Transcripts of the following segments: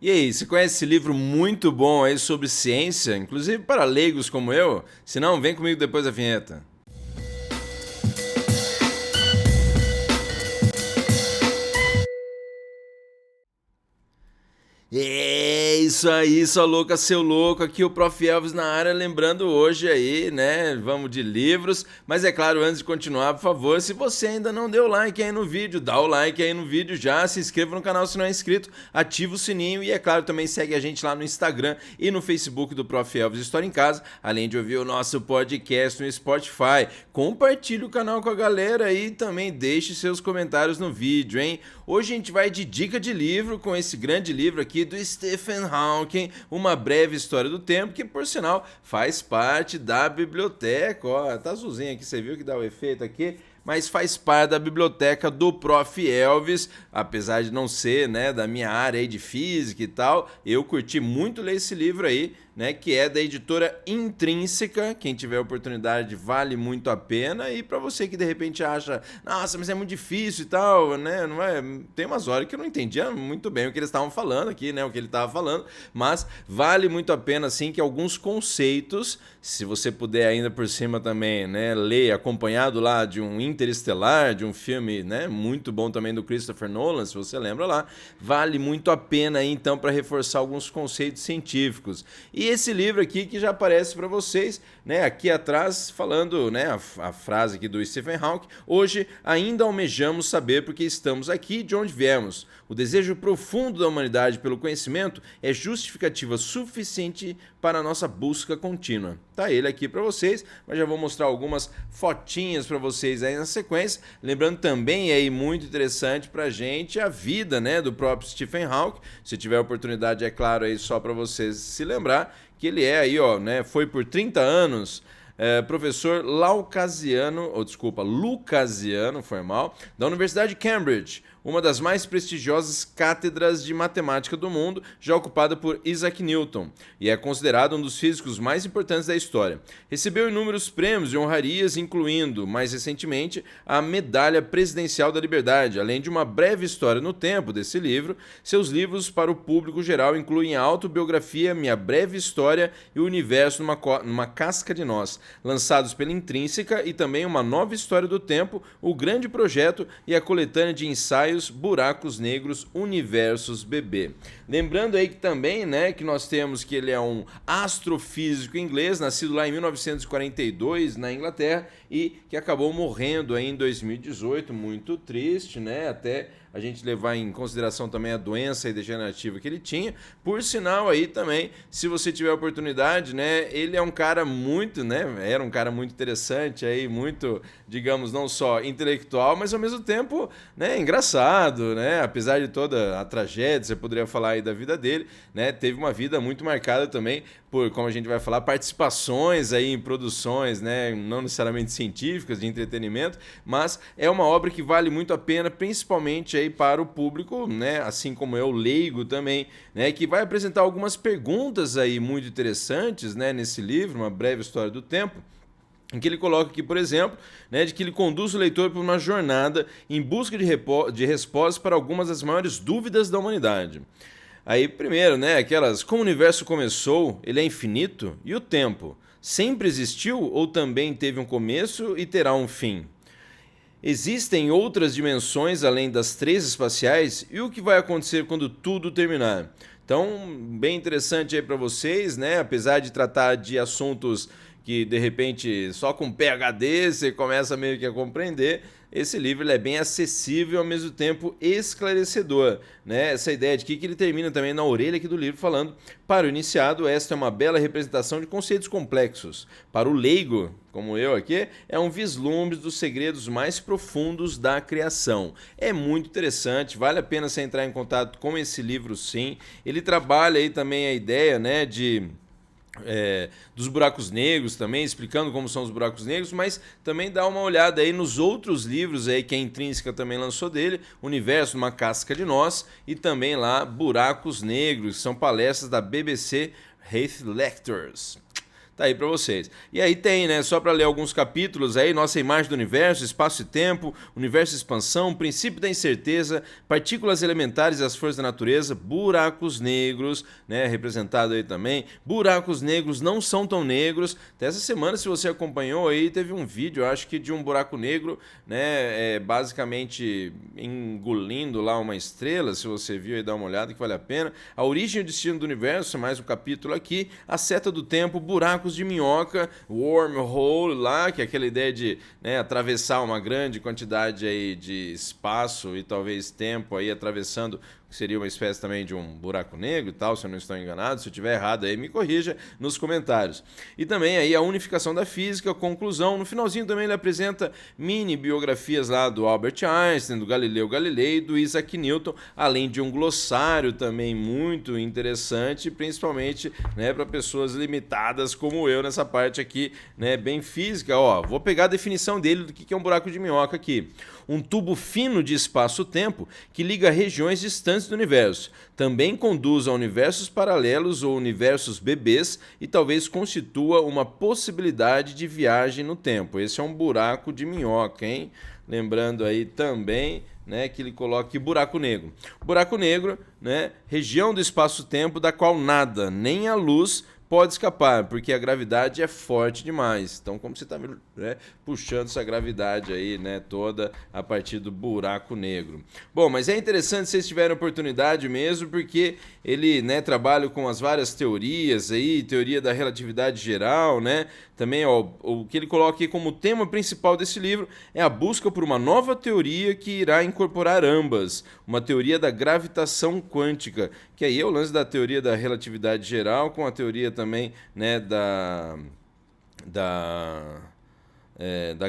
E aí, você conhece esse livro muito bom aí sobre ciência, inclusive para leigos como eu? Se não, vem comigo depois da vinheta. É isso aí, sua louca, seu louco, aqui o Prof. Elvis na área, lembrando hoje aí, né, vamos de livros, mas é claro, antes de continuar, por favor, se você ainda não deu like aí no vídeo, dá o like aí no vídeo já, se inscreva no canal se não é inscrito, ativa o sininho e é claro, também segue a gente lá no Instagram e no Facebook do Prof. Elvis História em Casa, além de ouvir o nosso podcast no Spotify, compartilhe o canal com a galera e também deixe seus comentários no vídeo, hein? Hoje a gente vai de dica de livro com esse grande livro aqui do Stephen Hawking, Uma Breve História do Tempo, que por sinal faz parte da biblioteca. Ó, tá azulzinho aqui, você viu que dá o efeito aqui? Mas faz parte da biblioteca do Prof. Elvis, apesar de não ser, né, da minha área aí de física e tal, eu curti muito ler esse livro aí, né, que é da editora Intrínseca. Quem tiver oportunidade vale muito a pena, e para você que de repente acha, nossa, mas é muito difícil e tal, né, não é, tem umas horas que eu não entendia muito bem o que eles estavam falando aqui, né, o que ele estava falando, mas vale muito a pena sim, que alguns conceitos, se você puder ainda por cima também, né, ler acompanhado lá de um Interestelar, de um filme, né, muito bom também do Christopher Nolan, se você lembra lá, vale muito a pena aí, então, para reforçar alguns conceitos científicos. E esse livro aqui que já aparece para vocês, né, aqui atrás, falando, né, a frase aqui do Stephen Hawking: hoje ainda almejamos saber por que estamos aqui e de onde viemos. O desejo profundo da humanidade pelo conhecimento é justificativa suficiente para a nossa busca contínua. Tá ele aqui para vocês, mas já vou mostrar algumas fotinhas para vocês aí na sequência. Lembrando também aí muito interessante pra gente a vida, né, do próprio Stephen Hawking. Se tiver oportunidade, é claro, aí só para vocês se lembrar que ele é aí, ó, né, foi por 30 anos professor Lucasiano, foi mal, da Universidade de Cambridge, uma das mais prestigiosas cátedras de matemática do mundo, já ocupada por Isaac Newton, e é considerado um dos físicos mais importantes da história. Recebeu inúmeros prêmios e honrarias, incluindo, mais recentemente, a Medalha Presidencial da Liberdade. Além de uma breve história no tempo desse livro, seus livros para o público geral incluem a autobiografia Minha Breve História e o Universo numa Casca de Nós, lançados pela Intrínseca, e também Uma Nova História do Tempo, O Grande Projeto e a coletânea de ensaios Buracos Negros, Universos Bebê. Lembrando aí que também, né, que nós temos que ele é um astrofísico inglês, nascido lá em 1942 na Inglaterra, e que acabou morrendo aí em 2018, muito triste, né, até a gente levar em consideração também a doença degenerativa que ele tinha. Por sinal aí também, se você tiver oportunidade, né, ele é um cara muito, né, era um cara muito interessante aí, muito, digamos, não só intelectual, mas ao mesmo tempo, né, engraçado, né, apesar de toda a tragédia, você poderia falar aí da vida dele, né, teve uma vida muito marcada também por, como a gente vai falar, participações aí em produções, né, não necessariamente científicas, de entretenimento, mas é uma obra que vale muito a pena, principalmente aí para o público, né, assim como eu, leigo também, né, que vai apresentar algumas perguntas aí muito interessantes, né, nesse livro, Uma Breve História do Tempo, em que ele coloca aqui, por exemplo, né, de que ele conduz o leitor por uma jornada em busca de respostas para algumas das maiores dúvidas da humanidade. Aí, primeiro, né, aquelas: como o universo começou, ele é infinito, e o tempo sempre existiu ou também teve um começo e terá um fim? Existem outras dimensões além das três espaciais, e o que vai acontecer quando tudo terminar? Então, bem interessante aí para vocês, né? Apesar de tratar de assuntos que de repente só com PhD você começa meio que a compreender, esse livro ele é bem acessível e ao mesmo tempo esclarecedor, né? Essa ideia de que ele termina também na orelha aqui do livro falando: para o iniciado, esta é uma bela representação de conceitos complexos. Para o leigo, como eu aqui, é um vislumbre dos segredos mais profundos da criação. É muito interessante, vale a pena você entrar em contato com esse livro, sim. Ele trabalha aí também a ideia, né, dos buracos negros também, explicando como são os buracos negros, mas também dá uma olhada aí nos outros livros aí que a Intrínseca também lançou dele: Universo numa Casca de Nós e também lá Buracos Negros, são palestras da BBC Heath Lectures. Tá aí para vocês. E aí tem, né, só para ler alguns capítulos aí, nossa imagem do universo, espaço e tempo, universo e expansão, princípio da incerteza, partículas elementares e as forças da natureza, buracos negros, né, representado aí também. Buracos negros não são tão negros. Até essa semana, se você acompanhou aí, teve um vídeo, acho que de um buraco negro, né, basicamente engolindo lá uma estrela, se você viu aí, dá uma olhada que vale a pena. A origem e o destino do universo, mais um capítulo aqui, a seta do tempo, buracos de minhoca, wormhole lá, que é aquela ideia de, né, atravessar uma grande quantidade aí de espaço e talvez tempo aí atravessando, que seria uma espécie também de um buraco negro e tal, se eu não estou enganado. Se eu estiver errado aí, me corrija nos comentários. E também aí a unificação da física, a conclusão. No finalzinho também ele apresenta mini biografias lá do Albert Einstein, do Galileu Galilei e do Isaac Newton, além de um glossário também muito interessante, principalmente, né, para pessoas limitadas como eu nessa parte aqui, né, bem física. Ó, vou pegar a definição dele do que é um buraco de minhoca aqui. Um tubo fino de espaço-tempo que liga regiões distantes do universo. Também conduz a universos paralelos ou universos bebês e talvez constitua uma possibilidade de viagem no tempo. Esse é um buraco de minhoca, hein? Lembrando aí também, né, que ele coloca aqui buraco negro. Buraco negro, né, região do espaço-tempo da qual nada, nem a luz, pode escapar, porque a gravidade é forte demais. Então, como você está, né, puxando essa gravidade aí, né, toda a partir do buraco negro. Bom, mas é interessante se vocês tiverem oportunidade mesmo, porque ele, né, trabalha com as várias teorias aí, teoria da relatividade geral, né? Também, ó, o que ele coloca aqui como tema principal desse livro é a busca por uma nova teoria que irá incorporar ambas, uma teoria da gravitação quântica, que aí é o lance da teoria da relatividade geral com a teoria também, né, da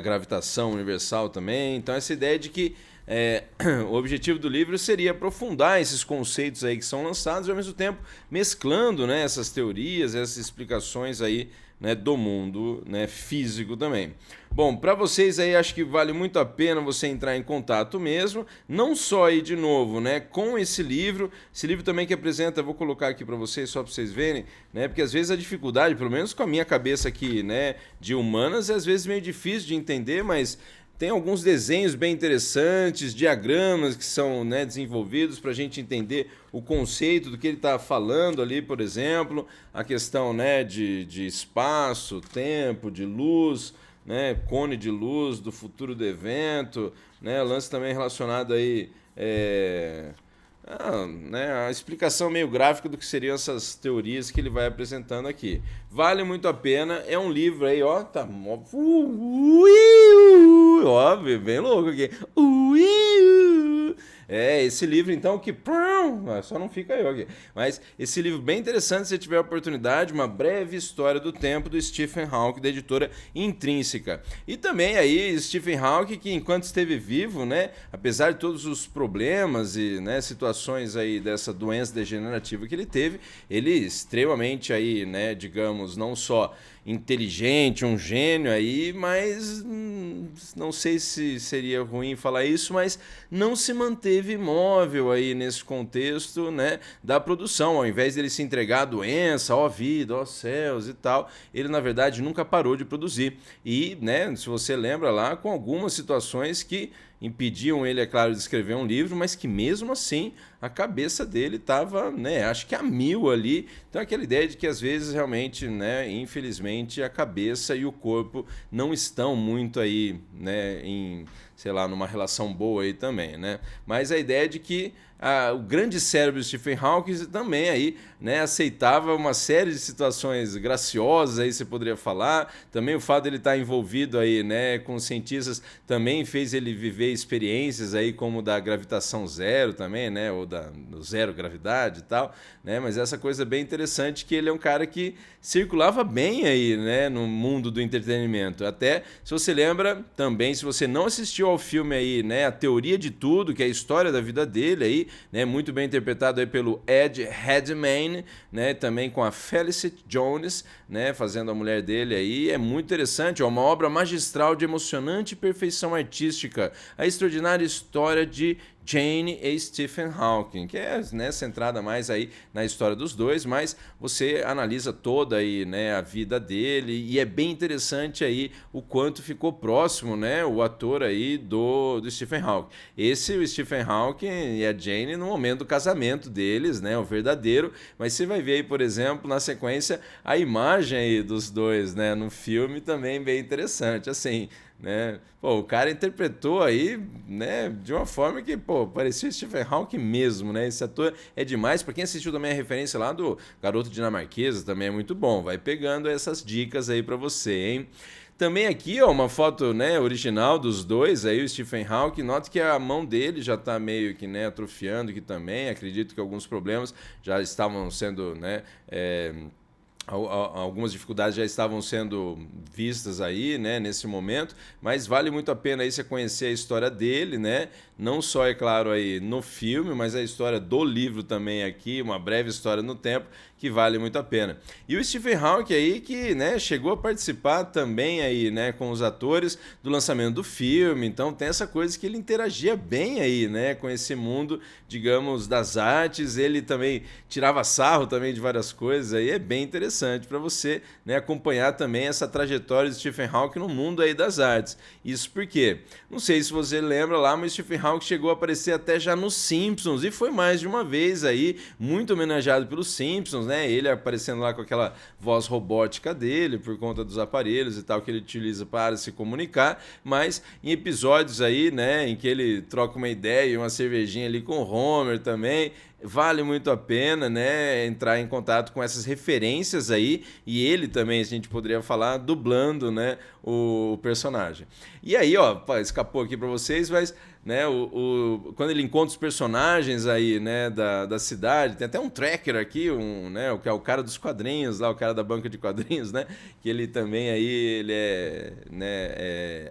gravitação universal também. Então essa ideia de que o objetivo do livro seria aprofundar esses conceitos aí que são lançados e ao mesmo tempo mesclando, né, essas teorias, essas explicações aí, né, do mundo, né, físico também. Bom, para vocês aí acho que vale muito a pena você entrar em contato mesmo, não só aí de novo, né, com esse livro também que apresenta, vou colocar aqui para vocês só para vocês verem, né, porque às vezes a dificuldade, pelo menos com a minha cabeça aqui, né, de humanas, é às vezes meio difícil de entender, mas tem alguns desenhos bem interessantes, diagramas que são, né, desenvolvidos para a gente entender o conceito do que ele está falando ali, por exemplo, a questão, né, de espaço, tempo, de luz, né, cone de luz, do futuro do evento, né, lance também relacionado aí, né, a explicação meio gráfica do que seriam essas teorias que ele vai apresentando aqui. Vale muito a pena, é um livro aí, ó, tá ó, bem louco aqui. Esse livro então que só não fica eu aqui. Mas esse livro bem interessante, se você tiver a oportunidade, Uma Breve História do Tempo, do Stephen Hawking, da editora Intrínseca. E também aí Stephen Hawking, que enquanto esteve vivo, né, apesar de todos os problemas e, né, situações aí dessa doença degenerativa que ele teve, ele extremamente aí, né, digamos, não só inteligente, um gênio aí, mas não sei se seria ruim falar isso, mas não se manteve imóvel aí nesse contexto, né, da produção. Ao invés dele se entregar à doença, ó vida, ó céus e tal, ele na verdade nunca parou de produzir. E, né, se você lembra lá, com algumas situações que impediam ele, é claro, de escrever um livro, mas que mesmo assim a cabeça dele estava, né, acho que a mil ali. Então aquela ideia de que às vezes realmente, né, infelizmente a cabeça e o corpo não estão muito aí, né, em, sei lá, numa relação boa aí também, né? Mas a ideia de que o grande cérebro de Stephen Hawking também aí, né, aceitava uma série de situações graciosas, aí você poderia falar. Também o fato de ele estar envolvido aí, né, com cientistas também fez ele viver experiências aí como da gravitação zero também, né, ou do zero gravidade e tal, né? Mas essa coisa bem interessante que ele é um cara que circulava bem aí, né, no mundo do entretenimento. Até, se você lembra, também, se você não assistiu ao filme aí, né, A Teoria de Tudo, que é a história da vida dele aí, né, muito bem interpretado aí pelo Ed Redmayne, né, também com a Felicity Jones, né, fazendo a mulher dele aí. É muito interessante, é uma obra magistral de emocionante perfeição artística, a extraordinária história de Jane e Stephen Hawking, que é, né, centrada mais aí na história dos dois, mas você analisa toda aí, né, a vida dele, e é bem interessante aí o quanto ficou próximo, né, o ator aí do Stephen Hawking. O Stephen Hawking e a Jane no momento do casamento deles, né, o verdadeiro, mas você vai ver aí, por exemplo, na sequência, a imagem aí dos dois, né, no filme também bem interessante, assim, né? Pô, o cara interpretou aí, né, de uma forma que, pô, parecia o Stephen Hawking mesmo, né? Esse ator é demais. Para quem assistiu também a referência lá do Garoto Dinamarquesa, também é muito bom. Vai pegando essas dicas aí para você, hein? Também aqui, ó, uma foto, né, original dos dois, aí o Stephen Hawking. Note que a mão dele já está meio que, né, atrofiando aqui também. Acredito que alguns problemas já estavam sendo, né, algumas dificuldades já estavam sendo vistas aí, né, nesse momento, mas vale muito a pena aí você conhecer a história dele, né? Não só, é claro, aí no filme, mas a história do livro também aqui, uma breve história no tempo, que vale muito a pena. E o Stephen Hawking aí que, né, chegou a participar também aí, né, com os atores do lançamento do filme, então tem essa coisa que ele interagia bem aí, né, com esse mundo, digamos, das artes. Ele também tirava sarro também de várias coisas aí, é bem interessante para você, né, acompanhar também essa trajetória de Stephen Hawking no mundo aí das artes. Isso porque, não sei se você lembra lá, mas Stephen Hawking chegou a aparecer até já nos Simpsons, e foi mais de uma vez aí, muito homenageado pelos Simpsons, né? Ele aparecendo lá com aquela voz robótica dele, por conta dos aparelhos e tal que ele utiliza para se comunicar, mas em episódios aí, né, em que ele troca uma ideia e uma cervejinha ali com o Homer também, vale muito a pena, né, entrar em contato com essas referências aí, e ele também, a gente poderia falar, dublando, né, o personagem. E aí, ó, escapou aqui para vocês, mas, né, quando ele encontra os personagens aí, né, da cidade, tem até um tracker aqui, né, que é o cara dos quadrinhos lá, o cara da banca de quadrinhos, né, que ele também aí, ele é, né,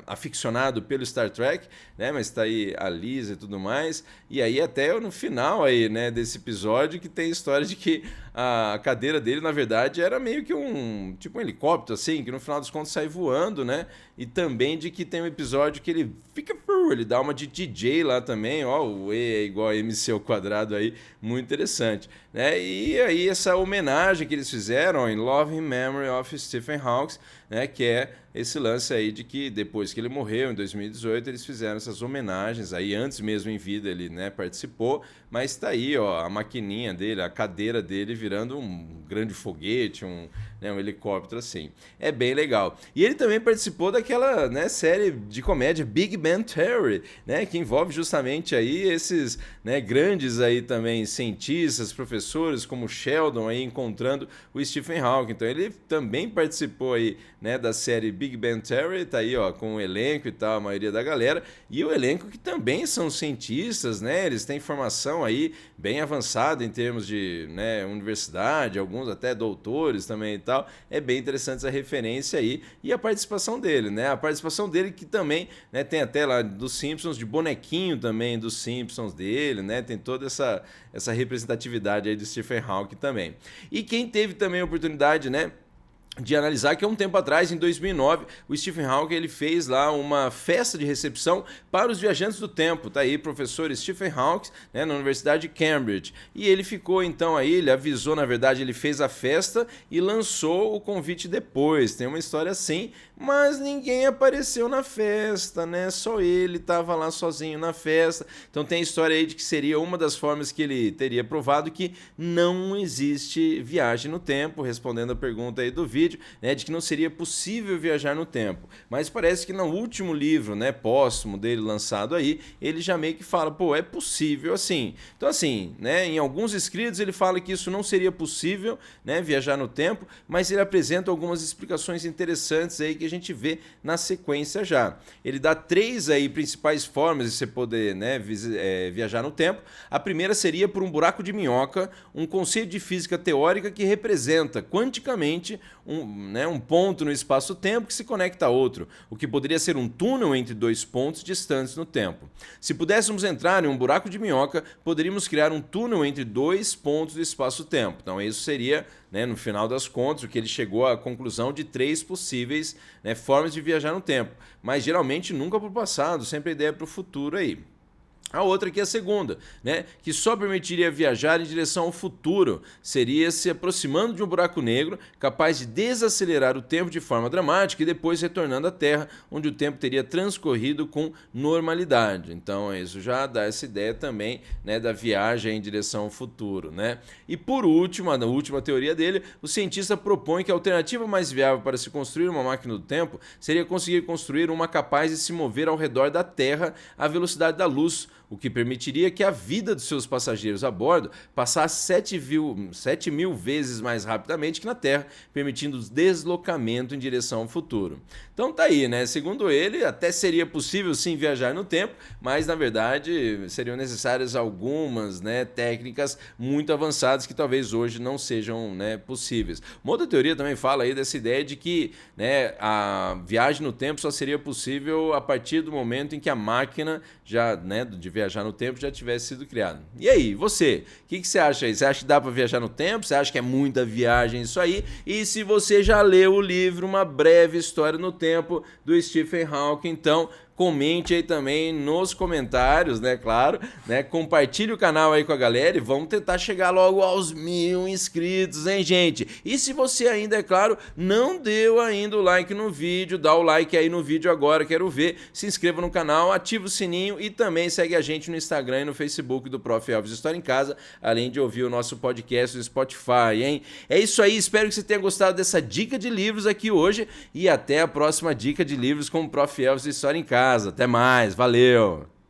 aficionado pelo Star Trek, né, mas tá aí a Lisa e tudo mais, e aí até no final aí, né, desse episódio, que tem a história de que a cadeira dele, na verdade, era meio que tipo um helicóptero, assim, que no final dos contos sai voando, né, e também de que tem um episódio que ele fica, ele dá uma de DJ lá também, ó, o E é igual a MC ao quadrado aí, muito interessante, né, e aí essa homenagem que eles fizeram em Love in Memory of Stephen Hawking, né, que é esse lance aí de que depois que ele morreu, em 2018, eles fizeram essas homenagens aí, antes mesmo em vida ele, né, participou, mas tá aí, ó, a maquininha dele, a cadeira dele virando um grande foguete, né, um helicóptero assim. É bem legal. E ele também participou daquela, né, série de comédia Big Bang Theory, né, que envolve justamente aí esses, né, grandes aí também cientistas, professores como Sheldon aí encontrando o Stephen Hawking. Então ele também participou aí, né, da série Big Bang Theory, tá aí, ó, com o elenco e tal, a maioria da galera, e o elenco que também são cientistas, né, eles têm formação aí bem avançada em termos de, né, universidade, alguns até doutores também e tal. É bem interessante essa referência aí, e a participação dele, né, a participação dele que também, né, tem até lá dos Simpsons, de bonequinho também dos Simpsons dele, né, tem toda essa representatividade aí do Stephen Hawking também. E quem teve também a oportunidade, né, de analisar que há um tempo atrás, em 2009, o Stephen Hawking ele fez lá uma festa de recepção para os viajantes do tempo. Tá aí, professor Stephen Hawking, né, na Universidade de Cambridge. E ele ficou então aí, ele avisou, na verdade, ele fez a festa e lançou o convite depois. Tem uma história assim, mas ninguém apareceu na festa, né? Só ele estava lá sozinho na festa. Então tem a história aí de que seria uma das formas que ele teria provado que não existe viagem no tempo, respondendo a pergunta aí do vídeo, né, de que não seria possível viajar no tempo. Mas parece que no último livro, né, póstumo dele lançado aí, ele já meio que fala, pô, é possível assim. Então assim, né, em alguns escritos ele fala que isso não seria possível, né, viajar no tempo, mas ele apresenta algumas explicações interessantes aí que a gente vê na sequência já. Ele dá 3 aí principais formas de você poder, né, viajar no tempo. A primeira seria por um buraco de minhoca, um conceito de física teórica que representa quanticamente um ponto no espaço-tempo que se conecta a outro, o que poderia ser um túnel entre 2 pontos distantes no tempo. Se pudéssemos entrar em um buraco de minhoca, poderíamos criar um túnel entre 2 pontos do espaço-tempo. Então isso seria, né, no final das contas, o que ele chegou à conclusão de 3 possíveis, né, formas de viajar no tempo, mas geralmente nunca para o passado, sempre a ideia é para o futuro aí. A outra aqui é a segunda, né, que só permitiria viajar em direção ao futuro, seria se aproximando de um buraco negro, capaz de desacelerar o tempo de forma dramática e depois retornando à Terra, onde o tempo teria transcorrido com normalidade. Então isso já dá essa ideia também, né, da viagem em direção ao futuro, né? E por último, a última teoria dele, o cientista propõe que a alternativa mais viável para se construir uma máquina do tempo seria conseguir construir uma capaz de se mover ao redor da Terra à velocidade da luz, o que permitiria que a vida dos seus passageiros a bordo passasse 7.000 vezes mais rapidamente que na Terra, permitindo o deslocamento em direção ao futuro. Então tá aí, né? Segundo ele, até seria possível sim viajar no tempo, mas na verdade seriam necessárias algumas, né, técnicas muito avançadas que talvez hoje não sejam, né, possíveis. Uma outra teoria também fala aí dessa ideia de que, né, a viagem no tempo só seria possível a partir do momento em que a máquina já, né, de viajar no tempo já tivesse sido criado. E aí, você? O que você acha aí? Você acha que dá para viajar no tempo? Você acha que é muita viagem isso aí? E se você já leu o livro Uma Breve História no Tempo, do Stephen Hawking, então comente aí também nos comentários, né, claro, né, compartilhe o canal aí com a galera e vamos tentar chegar logo aos 1000 inscritos, hein, gente? E se você ainda, é claro, não deu ainda o like no vídeo, dá o like aí no vídeo agora, quero ver, se inscreva no canal, ativa o sininho e também segue a gente no Instagram e no Facebook do Prof. Elvis História em Casa, além de ouvir o nosso podcast no Spotify, hein? É isso aí, espero que você tenha gostado dessa dica de livros aqui hoje e até a próxima dica de livros com o Prof. Elvis História em Casa. Até mais, valeu!